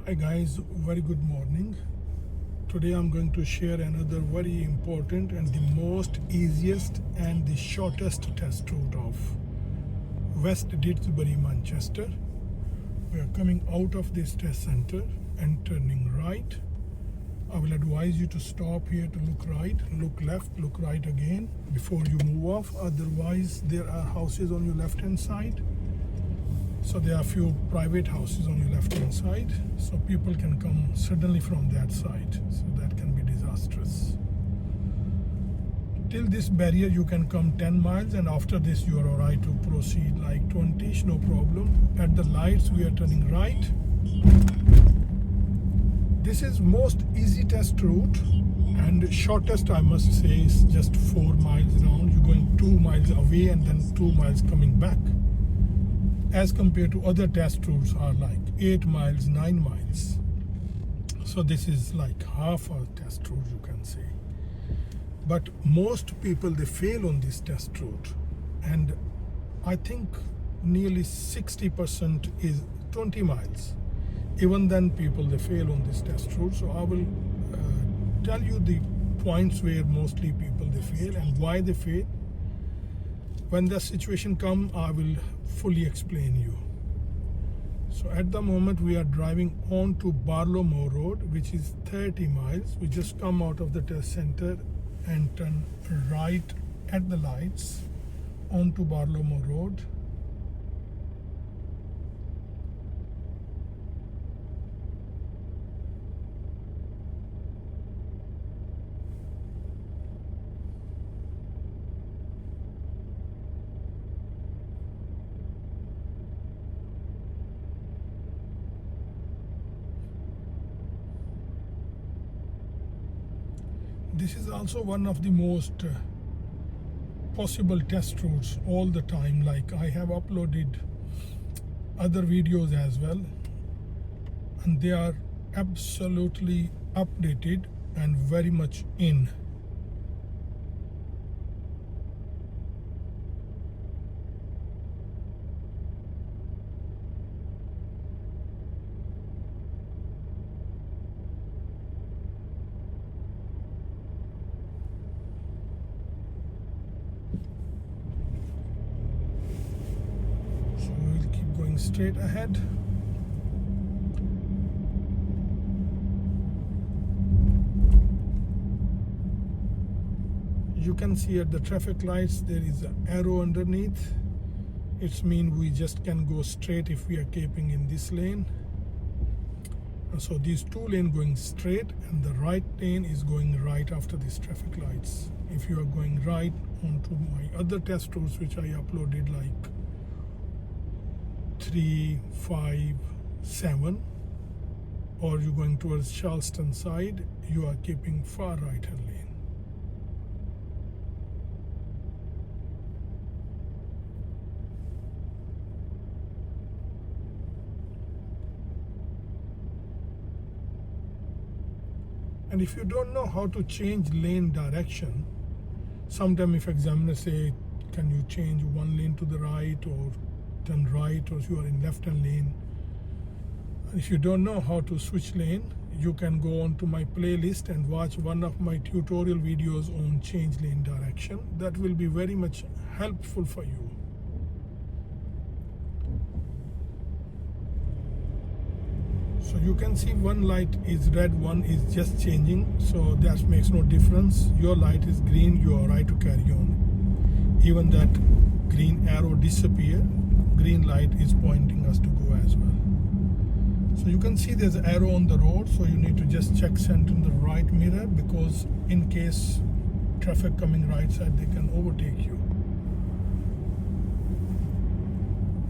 Hi guys, very good morning. Today I'm going to share another very important and the most easiest and the shortest test route of West Didsbury, Manchester. We are coming out of this test center and turning right. I will advise you to stop here to look right, look left, look right again before you move off. Otherwise, there are houses on your left hand side. So there are few private houses on your left hand side, so people can come suddenly from that side, so that can be disastrous. Till this barrier you can come 10 miles, and after this you are alright to proceed like 20, no problem. At the lights we are turning right. This is most easy test route and shortest, I must say, is just 4 miles around. You're going 2 miles away and then 2 miles coming back, as compared to other test routes are like 8 miles, 9 miles. So this is like half a test route, you can say. But most people, they fail on this test route, and I think nearly 60% is 20 miles. Even then people, they fail on this test route. So I will tell you the points where mostly people they fail and why they fail. When the situation comes, I will fully explain you. So at the moment we are driving on to Barl Road, which is 30 miles. We just come out of the test center and turn right at the lights onto Barl Road. This is also one of the most possible test routes all the time. Like, I have uploaded other videos as well, and they are absolutely updated and very much in. Straight ahead. You can see at the traffic lights there is an arrow underneath. It means we just can go straight if we are keeping in this lane. And so these two lanes going straight, and the right lane is going right after these traffic lights. If you are going right onto my other test routes which I uploaded, like 3, 5, 7, or you're going towards Charleston side, you are keeping far right hand lane. And if you don't know how to change lane direction, sometimes if examiners say, can you change one lane to the right or turn right, or you are in left hand lane, if you don't know how to switch lane, you can go on to my playlist and watch one of my tutorial videos on change lane direction. That will be very much helpful for you. So you can see one light is red, one is just changing, so that makes no difference. Your light is green, you are right to carry on. Even that green arrow disappear, green light is pointing us to go as well. So you can see there's an arrow on the road, so you need to just check center in the right mirror, because in case traffic coming right side, they can overtake you.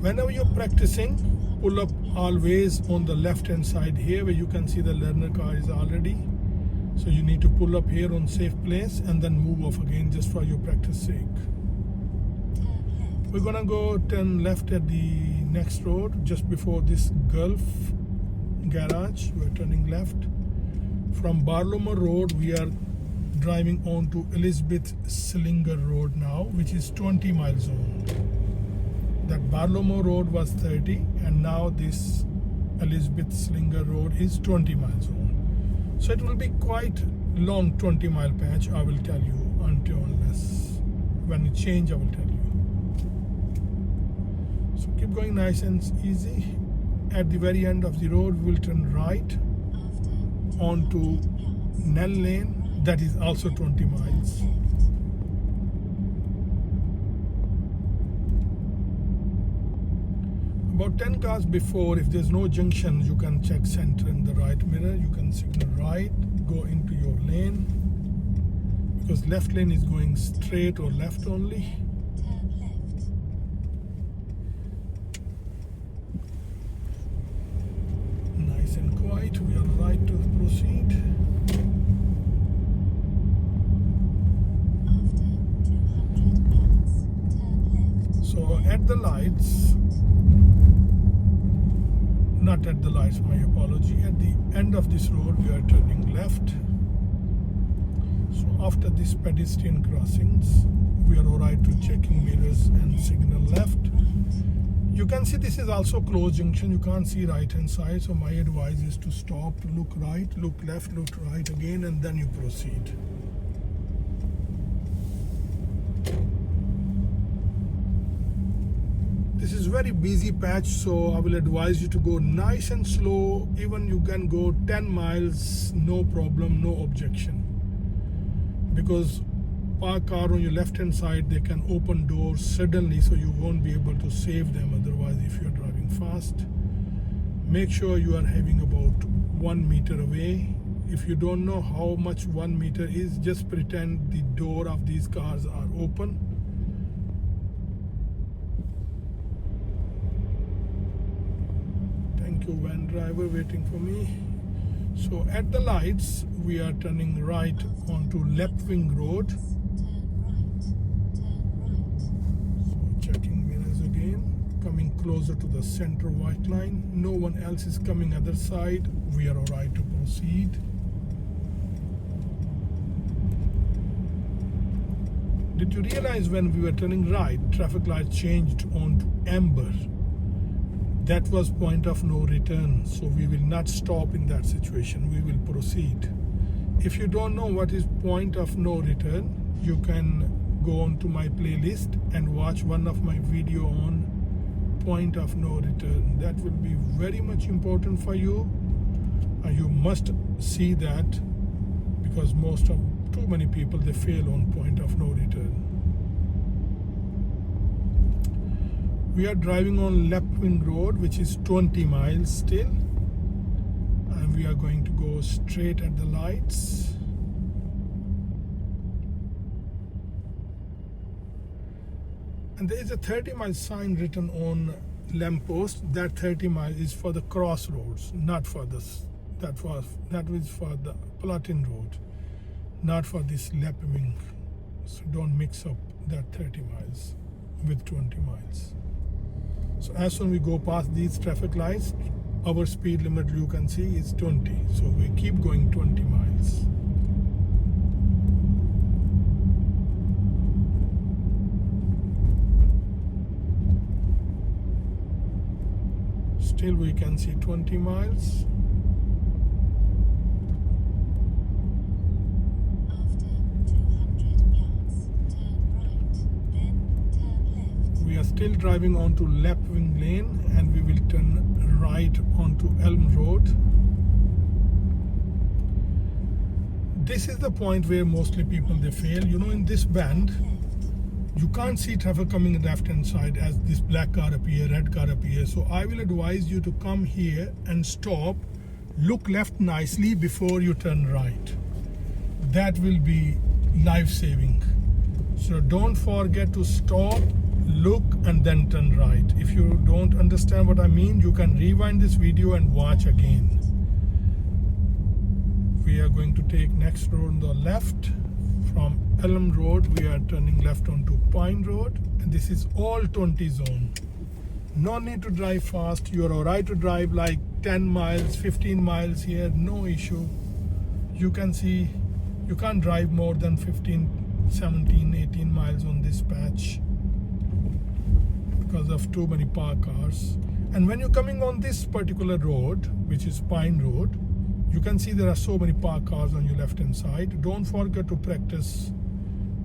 Whenever you're practicing, pull up always on the left hand side here, where you can see the learner car is already. So you need to pull up here on safe place and then move off again, just for your practice sake. We're gonna go turn left at the next road, just before this Gulf garage. We're turning left. From Barl Road we are driving on to Elizabeth Slinger Road now, which is 20 miles on. That Barl Road was 30, and now this Elizabeth Slinger Road is 20 mile zone. So it will be quite long 20 mile patch, I will tell you, unless when it change I will tell you. So keep going nice and easy. At the very end of the road we will turn right onto Nell Lane, that is also 20 miles. About 10 cars before, if there's no junction, you can check center in the right mirror. You can signal right, go into your lane, because left lane is going straight or left only. Nice and quiet. We are right to proceed. So at the lights, not at the lights, my apology, at the end of this road we are turning left. So after these pedestrian crossings we are alright to checking mirrors and signal left. You can see this is also closed junction, you can't see right hand side, so my advice is to stop, look right, look left, look right again, and then you proceed. This is very busy patch, so I will advise you to go nice and slow. Even you can go 10 miles, no problem, no objection. Because park car on your left hand side, they can open doors suddenly, so you won't be able to save them otherwise if you're driving fast. Make sure you are having about 1 meter away. If you don't know how much 1 meter is, just pretend the door of these cars are open. Van driver waiting for me. So at the lights we are turning right onto Lapwing Road. So checking mirrors again, coming closer to the center white line. No one else is coming other side. We are alright to proceed. Did you realize when we were turning right, traffic light changed onto amber? That was point of no return, so we will not stop in that situation, we will proceed. If you don't know what is point of no return, you can go on to my playlist and watch one of my video on point of no return. That will be very much important for you. You must see that, because too many people, they fail on point of no return. We are driving on Lapwing Road, which is 20 miles still, and we are going to go straight at the lights. And there is a 30 mile sign written on lamppost. That 30 miles is for the crossroads, not for this. That was for the Platin Road, not for this Lapwing. So don't mix up that 30 miles with 20 miles. So as soon as we go past these traffic lights, our speed limit, you can see, is 20. So we keep going 20 miles. Still we can see 20 miles. We are still driving onto Lapwing Lane, and we will turn right onto Elm Road. This is the point where mostly people they fail. You know, in this bend, you can't see traffic coming left hand side as this black car appear, red car appear. So I will advise you to come here and stop, look left nicely before you turn right. That will be life-saving. So don't forget to stop, look, and then turn right. If you don't understand what I mean, you can rewind this video and watch again. We are going to take next road on the left. From Elm Road we are turning left onto Pine Road, and this is all 20 zone. No need to drive fast. You are alright to drive like 10 miles, 15 miles here, no issue. You can see you can't drive more than 15, 17, 18 miles on this patch because of too many parked cars. And when you're coming on this particular road, which is Pine Road, you can see there are so many parked cars on your left hand side. Don't forget to practice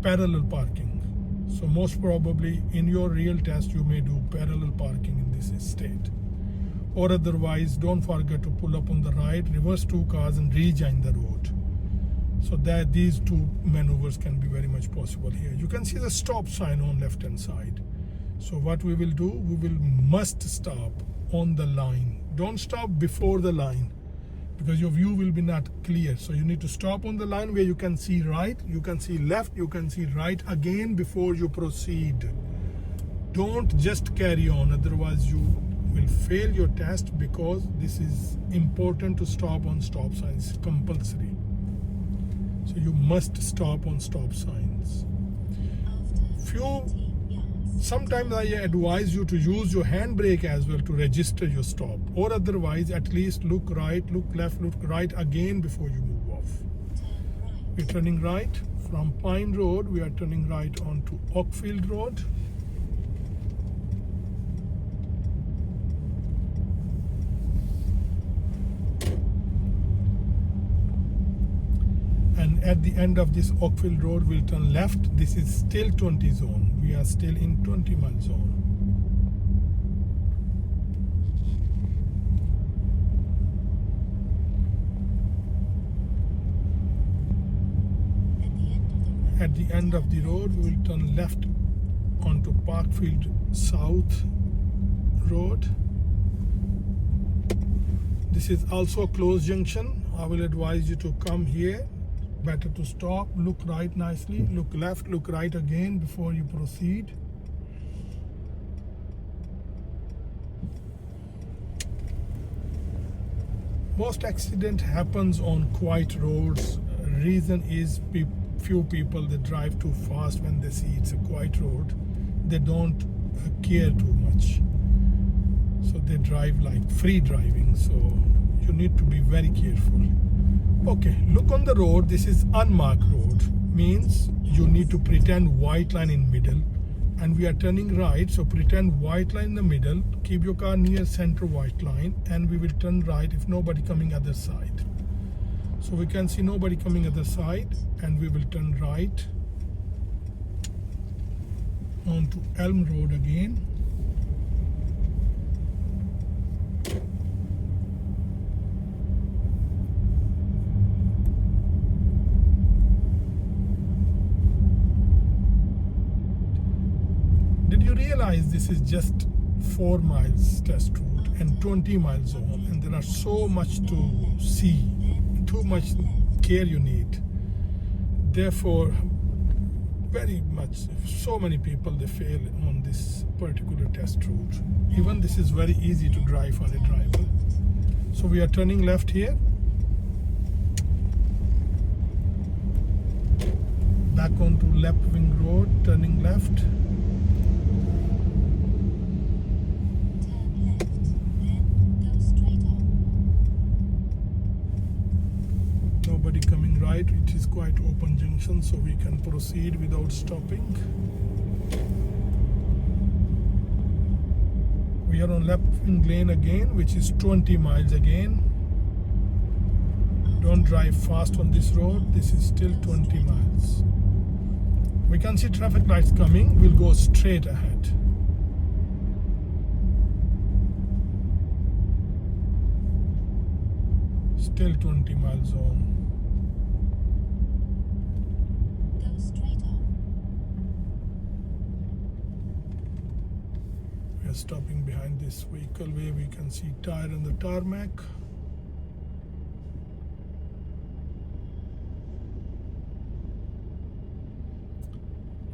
parallel parking. So most probably in your real test you may do parallel parking in this state. Or otherwise, don't forget to pull up on the right, reverse 2 cars and rejoin the road. So that these 2 maneuvers can be very much possible here. You can see the stop sign on left hand side. So what we will do, we must stop on the line. Don't stop before the line because your view will be not clear. So you need to stop on the line where you can see right, you can see left, you can see right again before you proceed. Don't just carry on, otherwise you will fail your test, because this is important to stop on stop signs. It's compulsory. So you must stop on stop signs. Sometimes I advise you to use your handbrake as well to register your stop, or otherwise at least look right, look left, look right again before you move off. We're turning right from Pine Road, we are turning right onto Oakfield Road. And at the end of this Oakfield Road, we'll turn left. This is still 20 zone. We are still in 20-mile zone. At the end of the road, we will turn left onto Parkfield South Road. This is also a closed junction. I will advise you to come here. Better to stop, look right nicely, look left, look right again before you proceed. Most accident happens on quiet roads. Reason is few people, they drive too fast when they see it's a quiet road. They don't care too much. So they drive like free driving. So you need to be very careful. Okay, look on the road. This is unmarked road, means you need to pretend white line in middle, and we are turning right, so pretend white line in the middle, keep your car near center white line, and we will turn right if nobody coming other side. So we can see nobody coming other side, and we will turn right onto Elm Road again. Did you realize this is just 4 miles test route and 20 mile zone, and there are so much to see, too much care you need. Therefore, very much, so many people, they fail on this particular test route. Even this is very easy to drive for a driver. So we are turning left here. Back onto Lapwing Road, turning left. Nobody coming right. It is quite open junction, so we can proceed without stopping. We are on Lapwing Lane again, which is 20 miles again. Don't drive fast on this road. This is still 20 miles. We can see traffic lights coming. We'll go straight ahead. Still 20 mile zone. Go straight on. We are stopping behind this vehicle where we can see tire on the tarmac.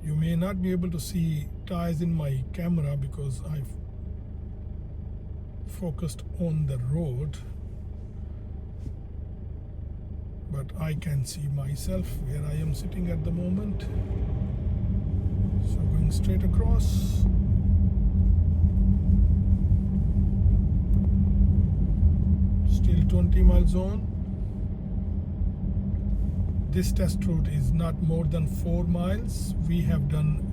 You may not be able to see tires in my camera because I've focused on the road, but I can see myself where I am sitting at the moment. So going straight across. Still 20 mile zone. This test route is not more than 4 miles. We have done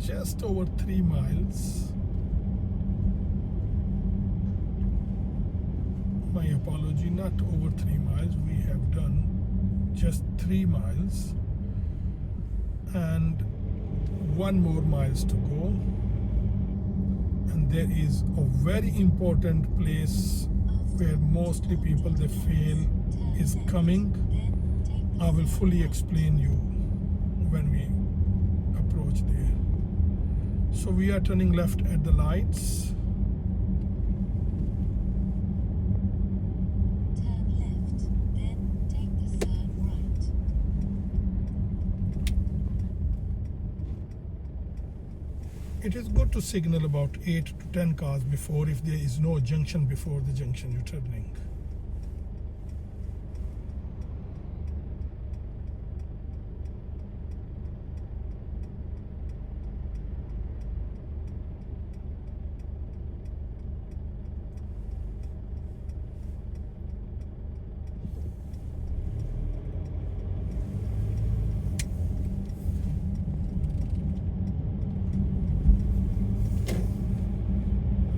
just over 3 miles. My apology, not over 3 miles. We have done just 3 miles and 1 more miles to go. And there is a very important place where mostly people they fail is coming. I will fully explain you when we approach there. So we are turning left at the lights. Turn left, then take the third right. It is good to signal about 8 to 10 cars before if there is no junction before the junction you're turning.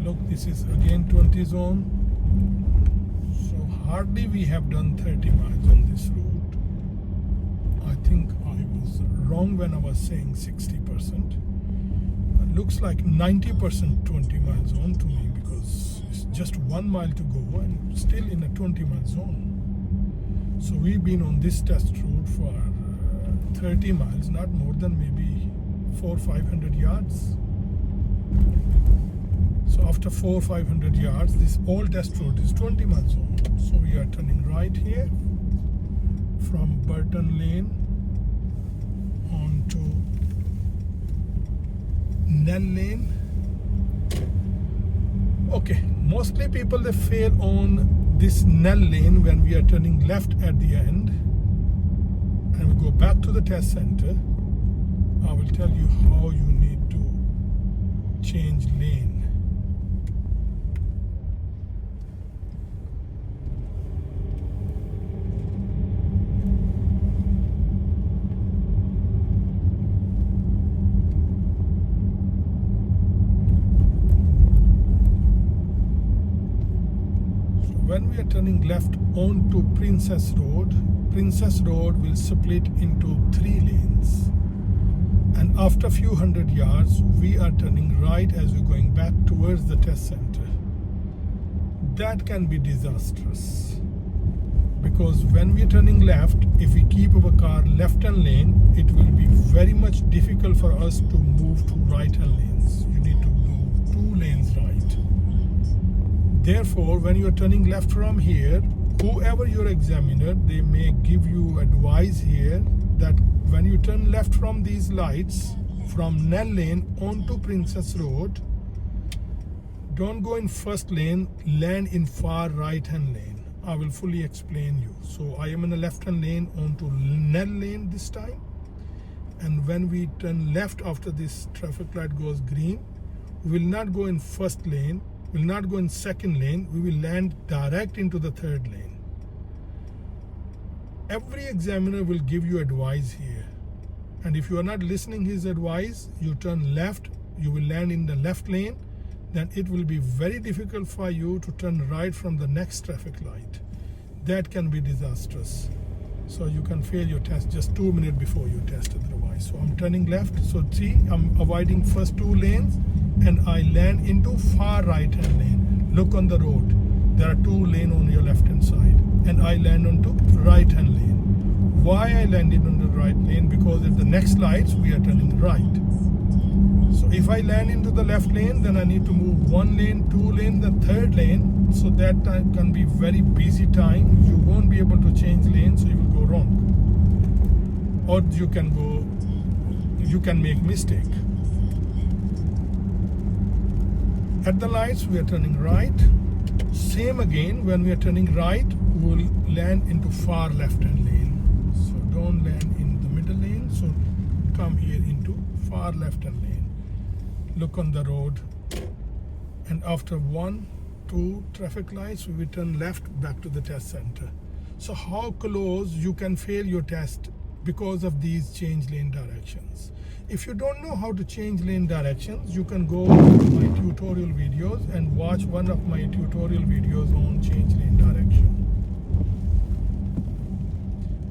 Look, this is again 20 zone. So hardly we have done 30 miles on this route. I think I was wrong when I was saying 60%. It looks like 90% 20 mile zone to me because it's just 1 mile to go and still in a 20 mile zone. So we've been on this test route for 30 miles, not more than maybe 400-500 yards. So after 400-500 yards, this old test road is 20 mile zone. So we are turning right here from Burton Lane onto Nell Lane. Okay, mostly people they fail on this Nell Lane when we are turning left at the end, and we go back to the test center. I will tell you how you need to change lane. When we are turning left onto Princess Road will split into 3 lanes. And after a few hundred yards, we are turning right as we're going back towards the test center. That can be disastrous. Because when we're turning left, if we keep our car left-hand lane, it will be very much difficult for us to move to right-hand lanes. You need to do 2 lanes right. Therefore, when you are turning left from here, whoever your examiner, they may give you advice here that when you turn left from these lights, from Nell Lane onto Princess Road, don't go in first lane, land in far right-hand lane. I will fully explain you. So I am in the left-hand lane onto Nell Lane this time. And when we turn left after this traffic light goes green, we will not go in first lane, will not go in second lane, we will land direct into the third lane. Every examiner will give you advice here, and if you are not listening his advice, you turn left, you will land in the left lane, then it will be very difficult for you to turn right from the next traffic light. That can be disastrous. So you can fail your test just 2 minutes before you test otherwise. So I'm turning left, so see, I'm avoiding first 2 lanes and I land into far right hand lane. Look on the road, there are 2 lanes on your left hand side, and I land onto right hand lane. Why I landed on the right lane? Because at the next lights we are turning right. So if I land into the left lane, then I need to move 1 lane, 2 lane, the third lane. So that time can be very busy time. You won't be able to change lanes, so you will go wrong. Or you can make mistake. At the lights, we are turning right. Same again, when we are turning right, we will land into far left-hand lane. So don't land in the middle lane. So come here into far left-hand lane. Look on the road. And after 1, 2 traffic lights, we will turn left back to the test center. So how close you can fail your test because of these change lane directions. If you don't know how to change lane directions, you can go to my tutorial videos and watch one of my tutorial videos on change lane direction.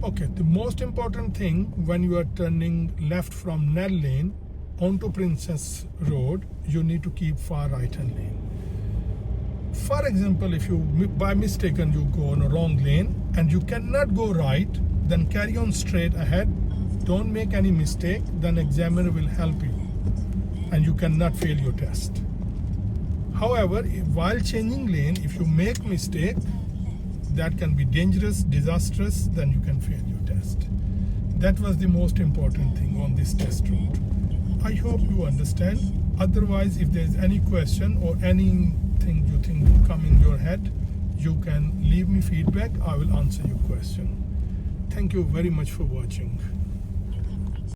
Okay, the most important thing when you are turning left from Nell Lane onto Princess Road, you need to keep far right hand lane. For example, if you by mistaken you go on a wrong lane and you cannot go right, then carry on straight ahead. Don't make any mistake, then examiner will help you and you cannot fail your test. However, while changing lane, if you make mistake, that can be dangerous, disastrous, then you can fail your test. That was the most important thing on this test route. I hope you understand. Otherwise, if there's any question or anything you think will come in your head, you can leave me feedback. I will answer your question. Thank you very much for watching.